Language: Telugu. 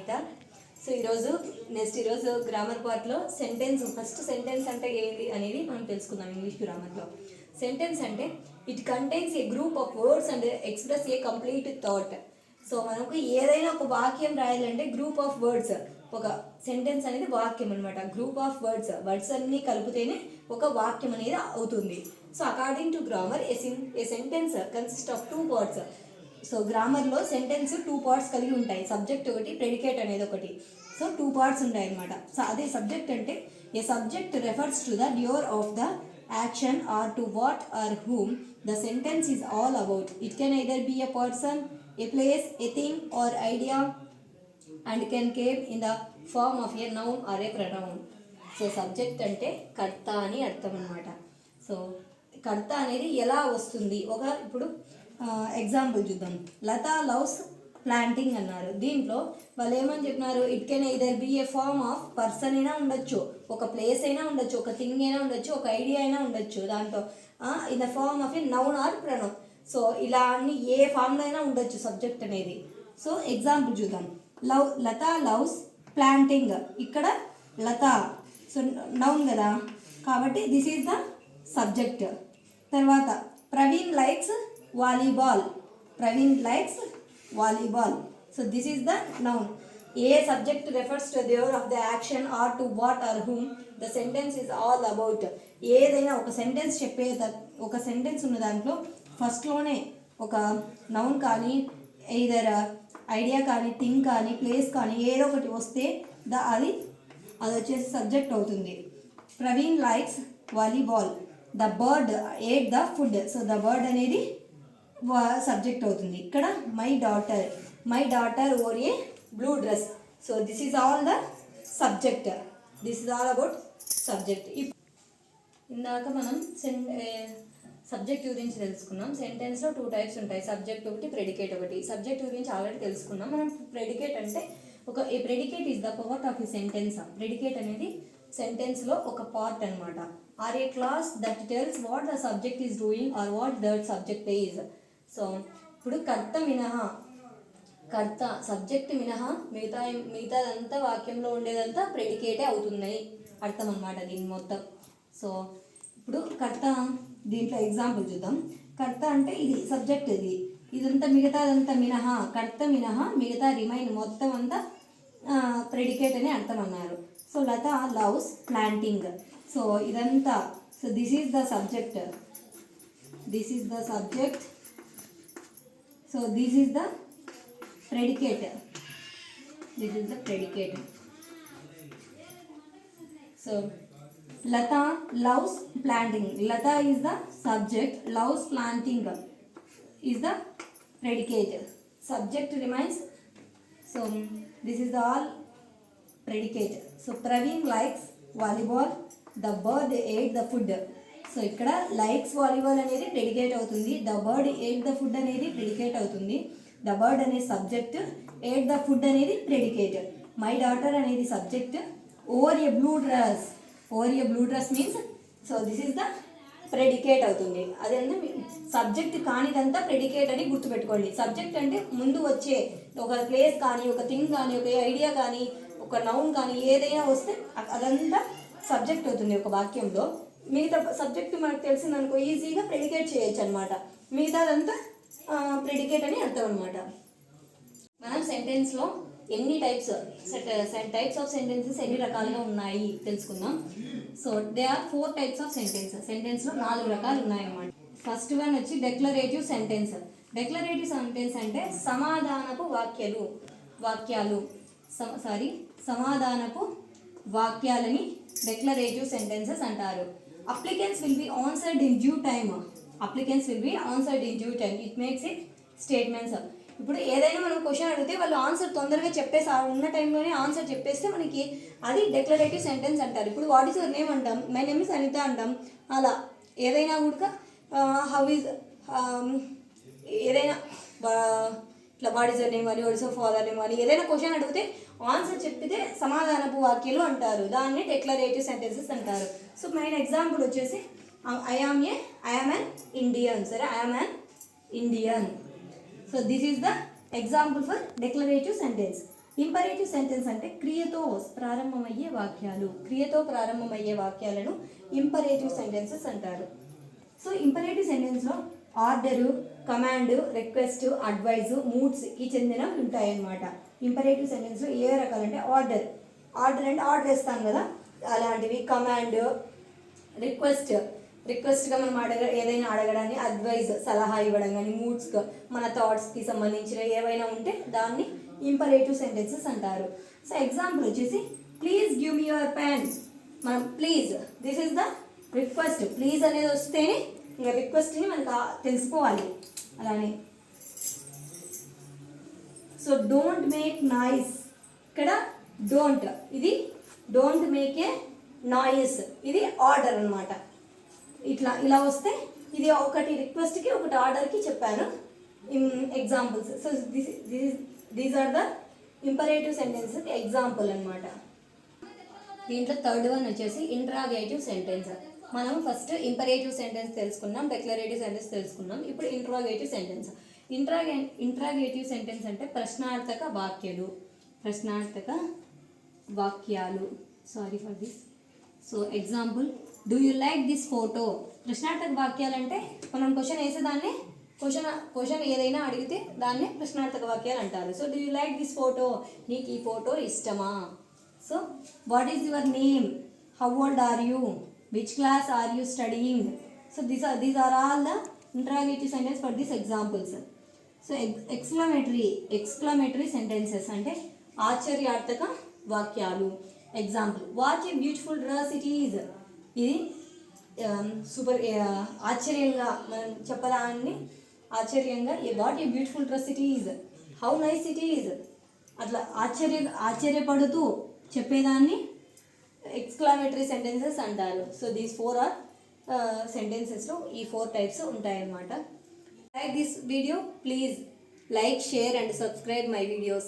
నమిత. సో ఈరోజు గ్రామర్ పార్ట్లో ఫస్ట్ సెంటెన్స్ అంటే ఏంటి అనేది మనం తెలుసుకుందాం. ఇంగ్లీష్ గ్రామర్లో సెంటెన్స్ అంటే it contains A group of words and express A complete thought. So మనకు ఏదైనా ఒక వాక్యం రాయాలంటే గ్రూప్ ఆఫ్ వర్డ్స్, ఒక సెంటెన్స్ అనేది వాక్యం అనమాట. గ్రూప్ ఆఫ్ వర్డ్స్ అన్నీ కలిపితేనే ఒక వాక్యం అనేది అవుతుంది. So according to grammar a sentence consist of 2 parts. So గ్రామర్లో సెంటెన్స్ 2 parts కలిగి ఉంటాయి. సబ్జెక్ట్ ఒకటి, ప్రెడికేట్ అనేది ఒకటి. సో 2 parts ఉంటాయి అనమాట. సో అదే సబ్జెక్ట్ అంటే a subject refers to the doer of the action or to what or whom the sentence is all about. It can either be a person, a place, a thing or idea and can came in the form of a noun or a pronoun. So subject అంటే కర్త అని అర్థం అనమాట. సో కర్త అనేది ఎలా వస్తుంది, ఇప్పుడు ఎగ్జాంపుల్ చూద్దాం. లతా లవ్స్ ప్లాంటింగ్ అన్నారు. దీంట్లో వాళ్ళు ఏమని చెప్పినారు, it can either be a form of person అయినా ఉండొచ్చు, ఒక ప్లేస్ అయినా ఉండొచ్చు, ఒక థింగ్ అయినా ఉండొచ్చు, ఒక ఐడియా అయినా ఉండొచ్చు. దాంట్లో in the form of a noun or pronoun. So ఇలా అన్ని ఏ ఫామ్లో అయినా ఉండొచ్చు సబ్జెక్ట్ అనేది. సో ఎగ్జాంపుల్ చూద్దాం. Latha loves planting. ఇక్కడ లతా సో నౌన్ కదా, కాబట్టి దిస్ ఈజ్ ద సబ్జెక్ట్. తర్వాత Praveen likes volleyball. So this is the noun. A subject refers to doer of the action or to what or whom the sentence is all about. ఏదైనా ఒక సెంటెన్స్ ఒక సెంటెన్స్ ఉన్న దాంట్లో ఫస్ట్లోనే ఒక నౌన్ కానీ ఎయిదర్ ఐడియా కానీ థింగ్ కానీ ప్లేస్ కానీ ఏదో ఒకటి వస్తే అది వచ్చేసి సబ్జెక్ట్ అవుతుంది. Praveen likes volleyball. The bird ate the food. So the bird అనేది సబ్జెక్ట్ అవుతుంది. ఇక్కడ my daughter wore a blue dress. So this is all the subject. This is all about subject. ఇందాక మనం సబ్జెక్ట్ గురించి తెలుసుకున్నాం. సెంటెన్స్లో 2 types ఉంటాయి, సబ్జెక్ట్ ఒకటి, ప్రెడికేట్ ఒకటి. సబ్జెక్ట్ గురించి ఆల్రెడీ తెలుసుకున్నాం మనం. ప్రెడికేట్ అంటే ఏ predicate is the part of a sentence. Predicate అనేది సెంటెన్స్లో ఒక పార్ట్ అనమాట. Or a clause that tells what the subject is doing or what that subject is. So ఇప్పుడు కర్త సబ్జెక్ట్ మినహా మిగతాదంతా వాక్యంలో ఉండేదంతా ప్రెడికేటే అవుతున్నాయి అర్థం అనమాట దీని మొత్తం. సో ఇప్పుడు కర్త దీంట్లో ఎగ్జాంపుల్ చూద్దాం. కర్త అంటే ఇది సబ్జెక్ట్, ఇదంతా మిగతాదంతా మినహా, కర్త మినహా మిగతా రిమైన్ మొత్తం అంతా ప్రెడికేట్ అని అర్థం అన్నారు. సో లత లవ్స్ ప్లాంటింగ్. సో ఇదంతా, so this is the subject. So this is the predicate. So Lata loves planting. Lata is the subject, loves planting is the predicate. Subject remains. So this is all predicate. So Praveen likes volleyball. The bird ate the food. So ఇక్కడ లైక్స్ వాలీబాల్ అనేది ప్రెడికేట్ అవుతుంది. The bird ate the food అనేది ప్రెడికేట్ అవుతుంది. ద బర్డ్ అనేది సబ్జెక్ట్, ఏట్ ద ఫుడ్ అనేది ప్రెడికేట్. మై డాటర్ అనేది subject. Wore a blue dress means, so this is the predicate అవుతుంది. అదేంటే సబ్జెక్ట్ కానిదంతా ప్రెడికేట్ అని గుర్తుపెట్టుకోండి. సబ్జెక్ట్ అంటే ముందు వచ్చే ఒక ప్లేస్ కానీ, ఒక థింగ్ కానీ, ఒక ఐడియా కానీ, ఒక నౌన్ కానీ ఏదైనా వస్తే అదంతా సబ్జెక్ట్ అవుతుంది ఒక వాక్యంలో. మిగతా సబ్జెక్ట్ మనకు తెలిసిందనుకో ఈజీగా ప్రెడికేట్ చేయొచ్చు అనమాట. మిగతాదంతా ప్రెడికేట్ అని అర్థం అనమాట. మనం సెంటెన్స్లో ఎన్ని టైప్స్ ఆఫ్ సెంటెన్సెస్ ఎన్ని రకాలుగా ఉన్నాయి తెలుసుకుందాం. So they are 4 types of సెంటెన్స్లో 4 రకాలు ఉన్నాయన్నమాట. ఫస్ట్ వన్ వచ్చి డెక్లరేటివ్ సెంటెన్స్. డెక్లరేటివ్ సెంటెన్స్ అంటే సమాధానపు వాక్యాలని డెక్లరేటివ్ సెంటెన్సెస్ అంటారు. Applicants will be answered in due time. It makes it statements. ఇప్పుడు ఏదైనా మనం క్వశ్చన్ అడిగితే వాళ్ళు ఆన్సర్ తొందరగా చెప్పేసి ఉన్న టైంలోనే ఆన్సర్ చెప్పేస్తే మనకి అది డెక్లరేటివ్ సెంటెన్స్ అంటారు. ఇప్పుడు వాట్ ఈస్ యువర్ నేమ్ అంటాం, మై నేమ్ ఇస్ అనిత అంటాం. అలా ఏదైనా కూడా హౌ ఈజ్ ఏదైనా ఇట్లా వాట్ ఈస్ యువర్ నేమ్ అని, what is your father name అని ఏదైనా క్వశ్చన్ అడిగితే ఆన్సర్ చెప్పితే సమాధానపు వాక్యాలు అంటారు. దాన్ని డెక్లరేటివ్ సెంటెన్సెస్ అంటారు. సో మెయిన్ ఎగ్జాంపుల్ వచ్చేసి I am an Indian. Sir, I am an Indian. So this is the example for declarative sentence. Imperative sentence అంటే క్రియతో ప్రారంభమయ్యే వాక్యాలు. క్రియతో ప్రారంభమయ్యే వాక్యాలను ఇంపరేటివ్ సెంటెన్సెస్ అంటారు. సో ఇంపరేటివ్ సెంటెన్స్లో order, command, request, advise, moods ఈ చెందినవి ఉంటాయన్నమాట. ఇంపరేటివ్ సెంటెన్స్లో ఏ రకాలంటే ఆర్డర్ అంటే ఆర్డర్ ఇస్తాం కదా అలాంటివి, కమాండ్, రిక్వెస్ట్గా మనం ఏదైనా అడగడాన్ని, అడ్వైజ్ సలహా ఇవ్వడం కానీ, మూడ్స్గా మన థాట్స్కి సంబంధించిన ఏవైనా ఉంటే దాన్ని ఇంపరేటివ్ సెంటెన్సెస్ అంటారు. సో ఎగ్జాంపుల్ వచ్చేసి please give me your pen. మనం please, this is the request. Please అనేది వస్తేనే ఇంకా రిక్వెస్ట్ని మనకు తెలుసుకోవాలి. అలానే సో డోంట్ మేక్ నాయిస్, ఇక్కడ డోంట్, ఇది డోంట్ మేక్ ఏ నాయిస్, ఇది ఆర్డర్ అనమాట. ఇలా వస్తే ఇది ఒకటి రిక్వెస్ట్కి ఒకటి ఆర్డర్కి చెప్పాను examples. So these are the imperative sentences example అనమాట. దీంట్లో థర్డ్ వన్ వచ్చేసి ఇంట్రాగేటివ్ సెంటెన్స్. మనం ఫస్ట్ ఇంపరేటివ్ సెంటెన్స్ తెలుసుకున్నాం, డిక్లరేటివ్ సెంటెన్స్ తెలుసుకున్నాం. ఇప్పుడు ఇంట్రాగేటివ్ సెంటెన్స్. ఇంట్రాగేటివ్ సెంటెన్స్ అంటే ప్రశ్నార్థక వాక్యాలు. Sorry for this. So example, do you like this photo. ప్రశ్నార్థక వాక్యాలు అంటే మనం క్వశ్చన్ వేసేదాన్ని, క్వశ్చన్ ఏదైనా అడిగితే దాన్ని ప్రశ్నార్థక వాక్యాలు అంటారు. So do you like this photo, నీకు ఈ ఫోటో ఇష్టమా. So what is your name, how old are you, which class are you studying. So these are all the interrogative sentence for this examples. So exclamatory sentences అంటే ఆశ్చర్యార్థక వాక్యాలు. Example, what a beautiful dress it is. ఇది సూపర్ ఆశ్చర్యంగా మనం చెప్పదాన్ని ఆశ్చర్యంగా what a beautiful dress it is, how nice it is, అట్లా ఆశ్చర్యపడుతూ చెప్పేదాన్ని ఎక్స్క్లమేటరీ సెంటెన్సెస్ అంటారు. సో దీస్ 4 ఆర్ సెంటెన్సెస్లో ఈ 4 టైప్స్ ఉంటాయన్నమాట. Like this video, please like, share and subscribe my videos.